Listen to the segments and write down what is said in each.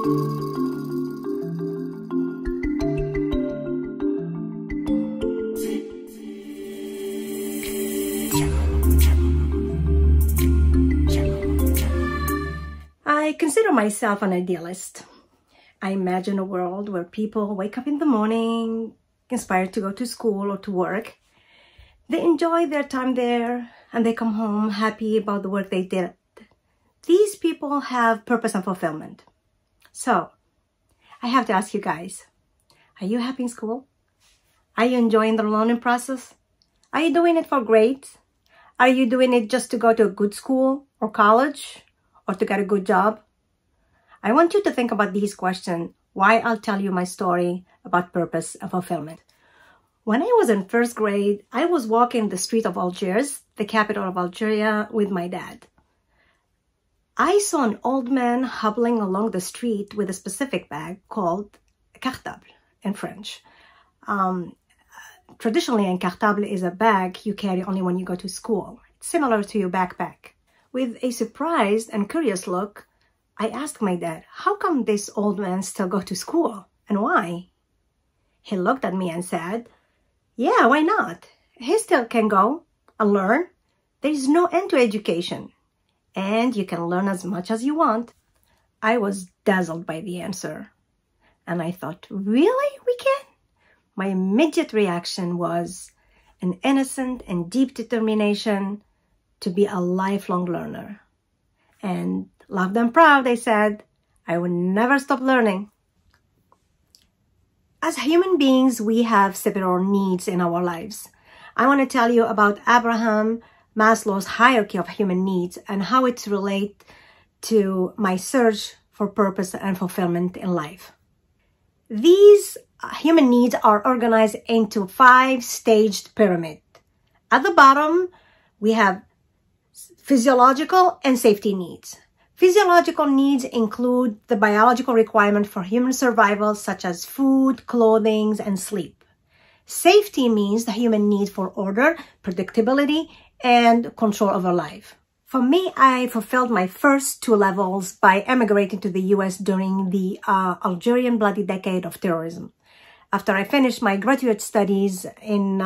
I consider myself an idealist. I imagine a world where people wake up in the morning, inspired to go to school or to work. They enjoy their time there and they come home happy about the work they did. These people have purpose and fulfillment. So, I have to ask you guys, are you happy in school? Are you enjoying the learning process? Are you doing it for grades? Are you doing it just to go to a good school or college or to get a good job? I want you to think about these questions while I'll tell you my story about purpose and fulfillment. When I was in first grade, I was walking the street of Algiers, the capital of Algeria, with my dad. I saw an old man hobbling along the street with a specific bag called a cartable in French. Traditionally, a cartable is a bag you carry only when you go to school. It's similar to your backpack. With a surprised and curious look, I asked my dad, how come this old man still go to school and why? He looked at me and said, yeah, why not? He still can go and learn. There is no end to education and you can learn as much as you want. I was dazzled by the answer and I thought, really? We can? My immediate reaction was an innocent and deep determination to be a lifelong learner. And loud and proud, I said, I will never stop learning. As human beings, we have several needs in our lives. I want to tell you about Ibrahim Maslow's hierarchy of human needs and how it relates to my search for purpose and fulfillment in life. These human needs are organized into 5-staged pyramid. At the bottom, we have physiological and safety needs. Physiological needs include the biological requirement for human survival, such as food, clothing, and sleep. Safety means the human need for order, predictability, and control over life. For me, I fulfilled my first 2 levels by emigrating to the US during the Algerian bloody decade of terrorism. After I finished my graduate studies in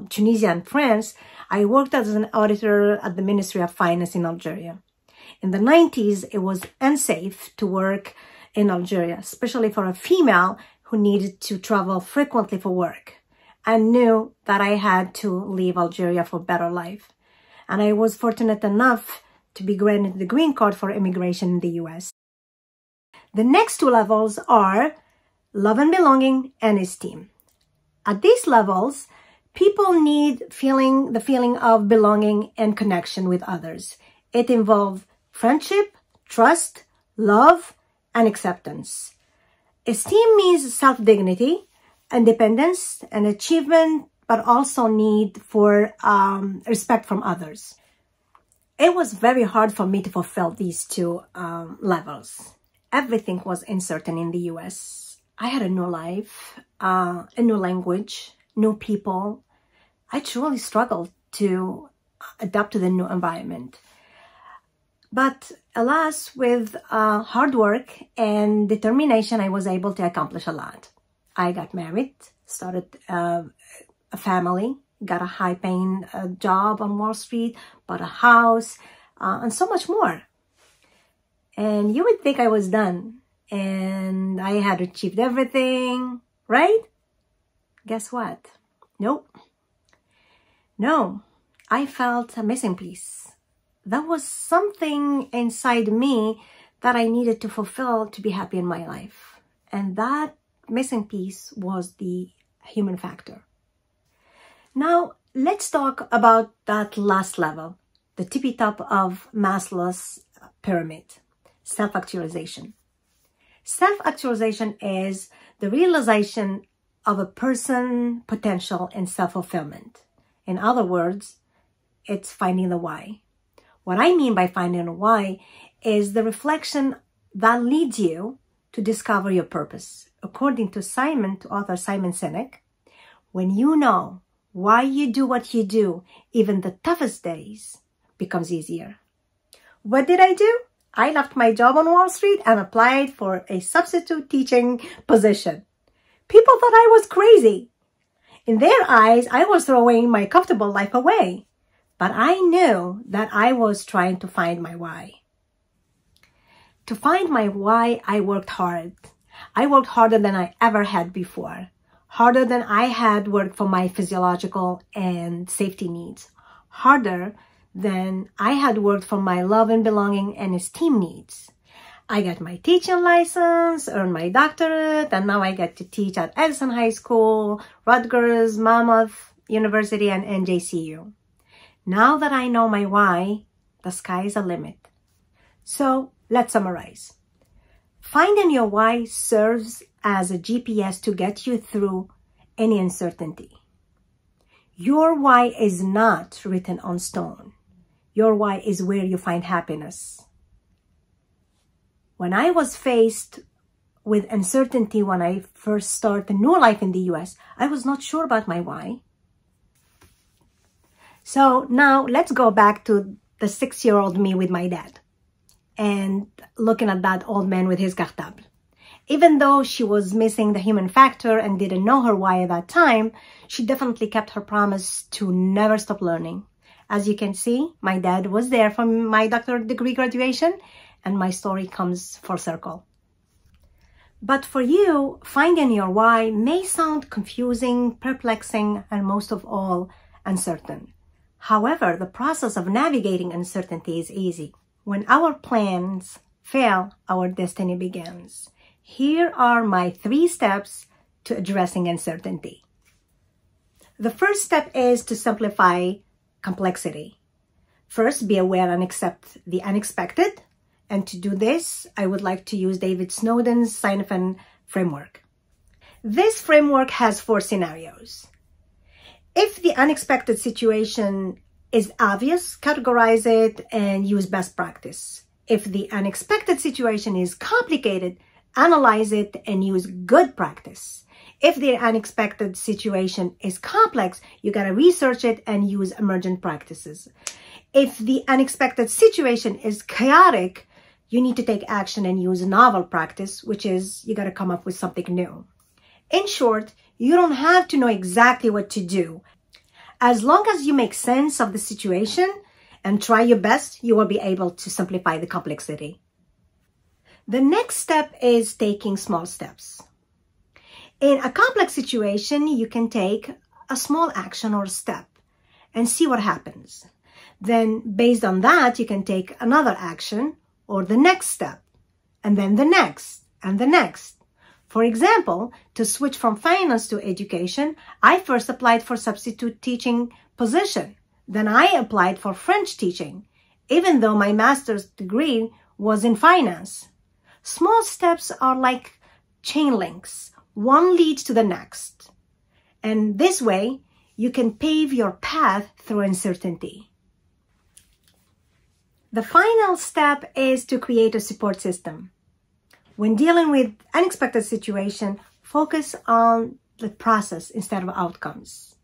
Tunisia and France, I worked as an auditor at the Ministry of Finance in Algeria. In the 90s, it was unsafe to work in Algeria, especially for a female who needed to travel frequently for work. I knew that I had to leave Algeria for a better life. And I was fortunate enough to be granted the green card for immigration in the US. The next 2 levels are love and belonging and esteem. At these levels, people need the feeling of belonging and connection with others. It involves friendship, trust, love, and acceptance. Esteem means self-dignity, independence, and achievement, but also need for respect from others. It was very hard for me to fulfill these 2 levels. Everything was uncertain in the US. I had a new life, a new language, new people. I truly struggled to adapt to the new environment. But alas, with hard work and determination, I was able to accomplish a lot. I got married, started a family, got a high-paying job on Wall Street, bought a house, and so much more. And you would think I was done and I had achieved everything, right? Guess what? Nope. No, I felt a missing piece. There was something inside me that I needed to fulfill to be happy in my life. And that missing piece was the human factor. Now, let's talk about that last level, the tippy top of Maslow's pyramid, self-actualization. Self-actualization is the realization of a person's potential and self-fulfillment. In other words, it's finding the why. What I mean by finding a why is the reflection that leads you to discover your purpose. According to author Simon Sinek, when you know why you do what you do, even the toughest days becomes easier. What did I do? I left my job on Wall Street and applied for a substitute teaching position. People thought I was crazy. In their eyes, I was throwing my comfortable life away. But I knew that I was trying to find my why. To find my why, I worked hard. I worked harder than I ever had before. Harder than I had worked for my physiological and safety needs. Harder than I had worked for my love and belonging and esteem needs. I got my teaching license, earned my doctorate, and now I get to teach at Edison High School, Rutgers, Monmouth University, and NJCU. Now that I know my why, the sky is the limit. So let's summarize. Finding your why serves as a GPS to get you through any uncertainty. Your why is not written on stone. Your why is where you find happiness. When I was faced with uncertainty when I first started a new life in the US, I was not sure about my why. So now let's go back to the 6-year-old me with my dad and looking at that old man with his cartable. Even though she was missing the human factor and didn't know her why at that time, she definitely kept her promise to never stop learning. As you can see, my dad was there for my doctorate degree graduation, and my story comes full circle. But for you, finding your why may sound confusing, perplexing, and most of all, uncertain. However, the process of navigating uncertainty is easy. When our plans fail, our destiny begins. Here are my 3 steps to addressing uncertainty. The first step is to simplify complexity. First, be aware and accept the unexpected. And to do this, I would like to use David Snowden's Sinofan framework. This framework has 4 scenarios. If the unexpected situation is obvious, categorize it and use best practice. If the unexpected situation is complicated, analyze it and use good practice. If the unexpected situation is complex, you gotta research it and use emergent practices. If the unexpected situation is chaotic, you need to take action and use novel practice, which is you gotta come up with something new. In short, you don't have to know exactly what to do. As long as you make sense of the situation and try your best, you will be able to simplify the complexity. The next step is taking small steps. In a complex situation, you can take a small action or step and see what happens. Then, based on that, you can take another action or the next step, and then the next, and the next. For example, to switch from finance to education, I first applied for substitute teaching position. Then I applied for French teaching, even though my master's degree was in finance. Small steps are like chain links. One leads to the next. And this way, you can pave your path through uncertainty. The final step is to create a support system. When dealing with unexpected situation, focus on the process instead of outcomes.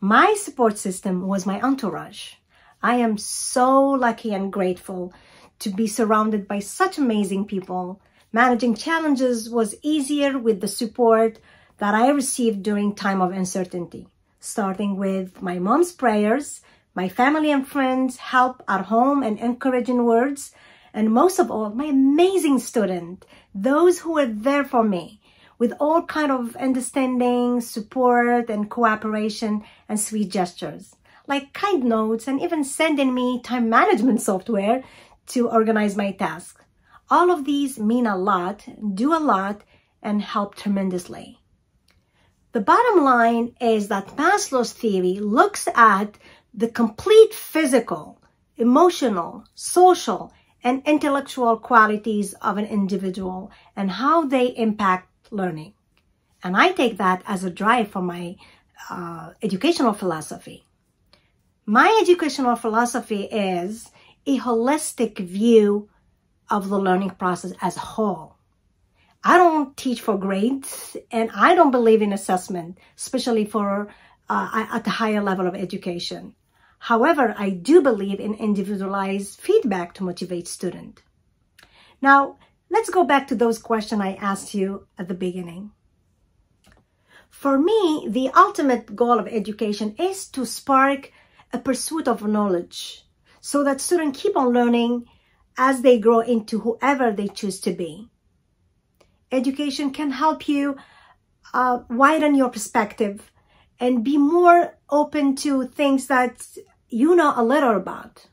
My support system was my entourage. I am so lucky and grateful to be surrounded by such amazing people. Managing challenges was easier with the support that I received during time of uncertainty, starting with my mom's prayers, my family and friends' help at home and encouraging words, and most of all, my amazing student, those who were there for me with all kind of understanding, support, and cooperation and sweet gestures, like kind notes and even sending me time management software to organize my tasks. All of these mean a lot, do a lot, and help tremendously. The bottom line is that Maslow's theory looks at the complete physical, emotional, social, and intellectual qualities of an individual and how they impact learning. And I take that as a drive for my educational philosophy. My educational philosophy is a holistic view of the learning process as a whole. I don't teach for grades, and I don't believe in assessment, especially for at the higher level of education. However, I do believe in individualized feedback to motivate students. Now, let's go back to those questions I asked you at the beginning. For me, the ultimate goal of education is to spark a pursuit of knowledge so that students keep on learning as they grow into whoever they choose to be. Education can help you widen your perspective and be more open to things that you know a little about.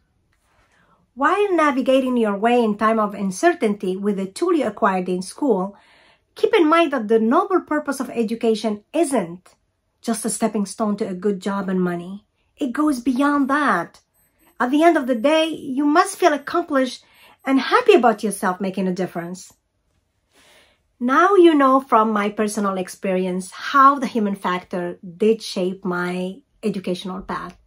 While navigating your way in time of uncertainty with the tool you acquired in school, keep in mind that the noble purpose of education isn't just a stepping stone to a good job and money. It goes beyond that. At the end of the day, you must feel accomplished and happy about yourself making a difference. Now you know from my personal experience how the human factor did shape my educational path.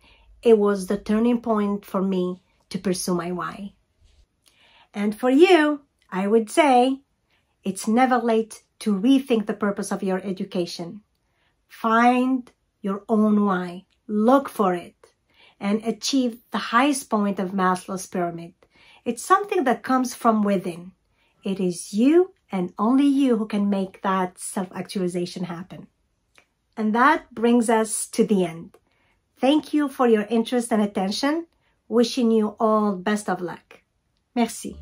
It was the turning point for me to pursue my why. And for you, I would say, it's never late to rethink the purpose of your education. Find your own why, look for it, and achieve the highest point of Maslow's pyramid. It's something that comes from within. It is you and only you who can make that self-actualization happen. And that brings us to the end. Thank you for your interest and attention. Wishing you all best of luck. Merci.